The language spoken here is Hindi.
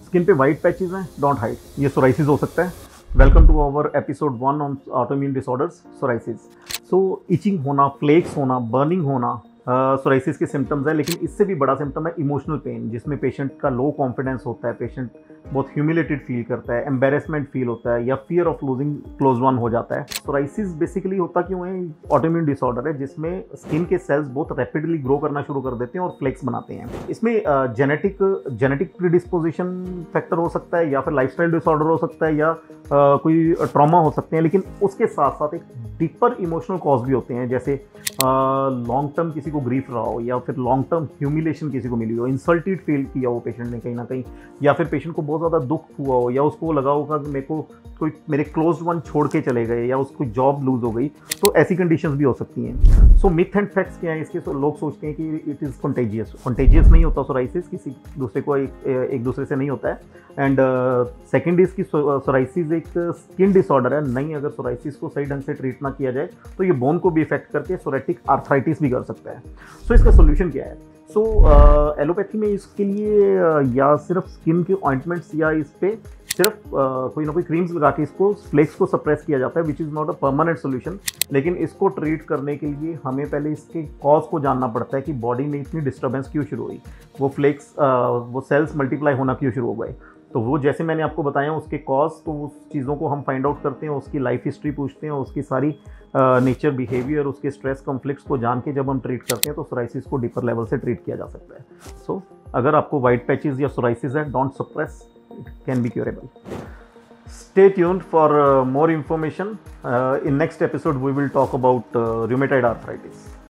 स्किन पे वाइट पैचेस हैं, डोंट हाइड, ये सोराइसिस हो सकता है। Welcome to our episode 1 on autoimmune disorders, psoriasis. So itching होना, फ्लेक्स होना, बर्निंग होना सोराइसिस के सिम्टम्स है, लेकिन इससे भी बड़ा सिम्टम है इमोशनल पेन, जिसमें पेशेंट का लो कॉन्फिडेंस होता है, पेशेंट बहुत ह्यूमिलेटेड फील करता है, एम्बेरसमेंट फील होता है, या fear of losing close one हो जाता है। सोराइसिस बेसिकली होता क्यों है? ऑटोइम्यून डिसऑर्डर है जिसमें स्किन के सेल्स बहुत रैपिडली ग्रो करना शुरू कर देते हैं और फ्लेक्स बनाते हैं। इसमें जेनेटिक प्रीडिस्पोजिशन फैक्टर हो सकता है, या फिर लाइफस्टाइल डिसऑर्डर हो सकता है, या कोई ट्रॉमा हो सकते हैं, लेकिन उसके साथ साथ एक डीपर इमोशनल कॉज भी होते हैं, जैसे लॉन्ग टर्म किसी को ग्रीफ रहा हो, या फिर लॉन्ग टर्म ह्यूमिलेशन किसी को मिली हो, इंसल्टेड फील किया हो पेशेंट ने कहीं ना कहीं, या फिर पेशेंट को बहुत ज़्यादा दुख हुआ हो, या उसको लगा होगा कि मेरे को कोई मेरे क्लोज वन छोड़ के चले गए, या उसको जॉब लूज हो गई, तो ऐसी कंडीशंस भी हो सकती हैं। सो मिथ एंड फैक्ट्स क्या हैं इसके? लोग सोचते हैं कि इट इज़ कंटेजियस नहीं होता सोराइसिस, किसी दूसरे को एक दूसरे से नहीं होता है। एंड सेकेंड इज कि सोराइसिस एक स्किन डिसऑर्डर है नहीं, अगर सोराइसिस को सही ढंग से ट्रीट ना किया जाए तो ये बोन को भी इफेक्ट करके सोरेटिक आर्थराइटिस भी कर सकता है। सो इसका सोल्यूशन क्या है? सो एलोपैथी में इसके लिए या सिर्फ स्किन के ऑइंटमेंट्स, या इस पे सिर्फ कोई ना कोई क्रीम्स लगा के इसको फ्लेक्स को सप्रेस किया जाता है, which is not a permanent solution. लेकिन इसको ट्रीट करने के लिए हमें पहले इसके कॉज को जानना पड़ता है कि बॉडी में इतनी डिस्टर्बेंस क्यों शुरू हुई, वो फ्लेक्स वो सेल्स मल्टीप्लाई होना क्यों शुरू हो गए। तो वो जैसे मैंने आपको बताया उसके कॉज, तो उस चीज़ों को हम फाइंड आउट करते हैं, उसकी लाइफ हिस्ट्री पूछते हैं, उसकी सारी नेचर, बिहेवियर, उसके स्ट्रेस कॉन्फ्लिक्ट्स को जान के जब हम ट्रीट करते हैं तो सोराइसिस को डीपर लेवल से ट्रीट किया जा सकता है। सो अगर आपको वाइट पैचेस या सोराइसिस है, don't suppress, it can be curable. Stay tuned for more information. In next episode we will talk about rheumatoid arthritis.